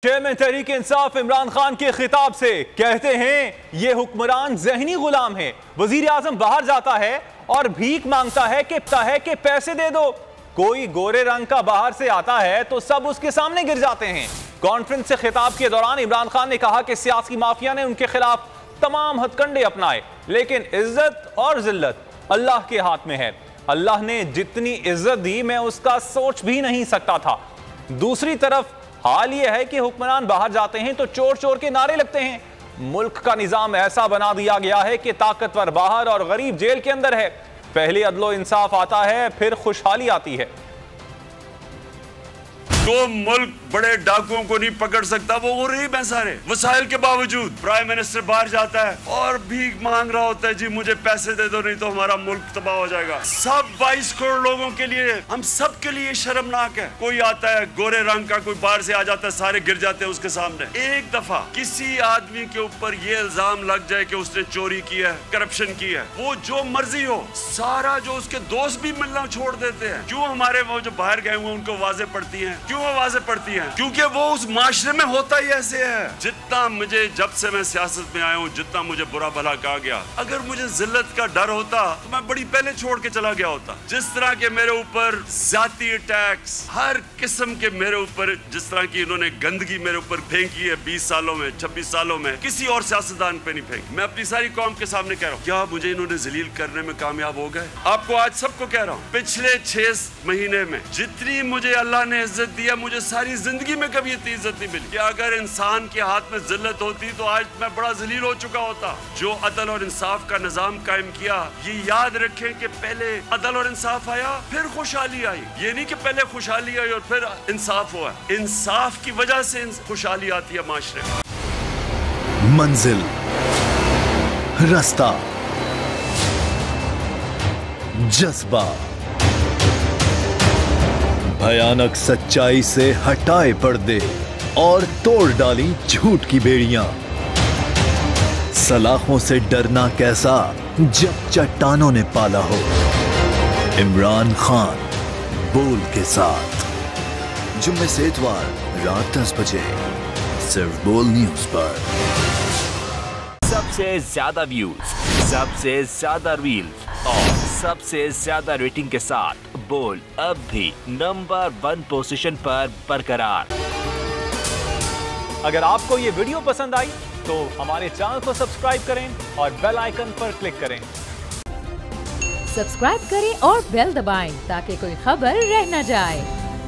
Chairman Tehreek Insaf Imran Khan के खिताब से कहते हैं ये हुक्मरान जहनी गुलाम है। वजीर आजम बाहर जाता है और भीख मांगता है कि पैसे दे दो। कोई गोरे रंग का बाहर से आता है तो सब उसके सामने गिर जाते हैं। कॉन्फ्रेंस से खिताब के दौरान इमरान खान ने कहा कि सियासी माफिया ने उनके खिलाफ तमाम हथकंडे अपनाए, लेकिन इज्जत और जिल्लत अल्लाह के हाथ में है। अल्लाह ने जितनी इज्जत दी मैं उसका सोच भी नहीं सकता था। दूसरी तरफ हाल यह है कि हुक्मरान बाहर जाते हैं तो चोर चोर के नारे लगते हैं। मुल्क का निजाम ऐसा बना दिया गया है कि ताकतवर बाहर और गरीब जेल के अंदर है। पहले अदलो इंसाफ आता है, फिर खुशहाली आती है। तो मुल्क बड़े डाकुओं को नहीं पकड़ सकता, वो गरीब हैं सारे वसाइल के बावजूद। प्राइम मिनिस्टर बाहर जाता है और भीख मांग रहा होता है, जी मुझे पैसे दे दो नहीं तो हमारा मुल्क तबाह हो जाएगा। सब 22 करोड़ लोगों के लिए, हम सब के लिए शर्मनाक है। कोई आता है गोरे रंग का, कोई बाहर से आ जाता है, सारे गिर जाते हैं उसके सामने। एक दफा किसी आदमी के ऊपर ये इल्जाम लग जाए कि उसने चोरी की है, करप्शन की है, वो जो मर्जी हो, सारा जो उसके दोस्त भी मिलना छोड़ देते हैं। क्यों हमारे वो जो बाहर गए हुए उनको आवाजें पड़ती हैं, क्यों आवाजें पड़ती हैं? क्योंकि वो उस माशरे में होता ही ऐसे है। जितना मुझे, जब से मैं सियासत में आया हूँ, जितना मुझे बुरा भला कहा गया, अगर मुझे जिल्लत का डर होता तो मैं बड़ी पहले छोड़ के चला गया होता। जिस तरह के मेरे ऊपर जाती अटैक्स, हर किस्म के मेरे ऊपर, जिस तरह की इन्होंने गंदगी मेरे ऊपर फेंकी है 20 सालों में, 26 सालों में, किसी और सियासतदान पे नहीं फेंकी। मैं अपनी सारी कौम के सामने कह रहा हूँ, क्या मुझे इन्होंने जलील करने में कामयाब हो गए? आपको आज सबको कह रहा हूँ, पिछले 6 महीने में जितनी मुझे अल्लाह ने इज्जत दिया, मुझे सारी जिंदगी में कभी इतनी इज्जत नहीं मिली। कि अगर इंसान के हाथ में जिल्लत होती तो आज मैं बड़ा जलील हो चुका होता। जो अदल और इंसाफ का निजाम कायम किया, ये याद रखें कि पहले अदल और इंसाफ आया, फिर खुशहाली आई। ये नहीं कि पहले खुशहाली आई और फिर इंसाफ हुआ। इंसाफ की वजह से खुशहाली आती है माशरे में। मंजिल, रास्ता, जज्बा, भयानक सच्चाई से हटाए पर्दे और तोड़ डाली झूठ की बेड़ियां। सलाखों से डरना कैसा जब चट्टानों ने पाला हो। इमरान खान बोल के साथ, जुम्मे से इतवार रात 10 बजे सिर्फ बोल न्यूज पर। सबसे ज्यादा व्यूज, सबसे ज्यादा रील्स और सबसे ज्यादा रेटिंग के साथ बोल अब भी नंबर 1 पोजीशन पर बरकरार। अगर आपको ये वीडियो पसंद आई तो हमारे चैनल को सब्सक्राइब करें और बेल आइकन पर क्लिक करें। सब्सक्राइब करें और बेल दबाएं ताकि कोई खबर रह न जाए।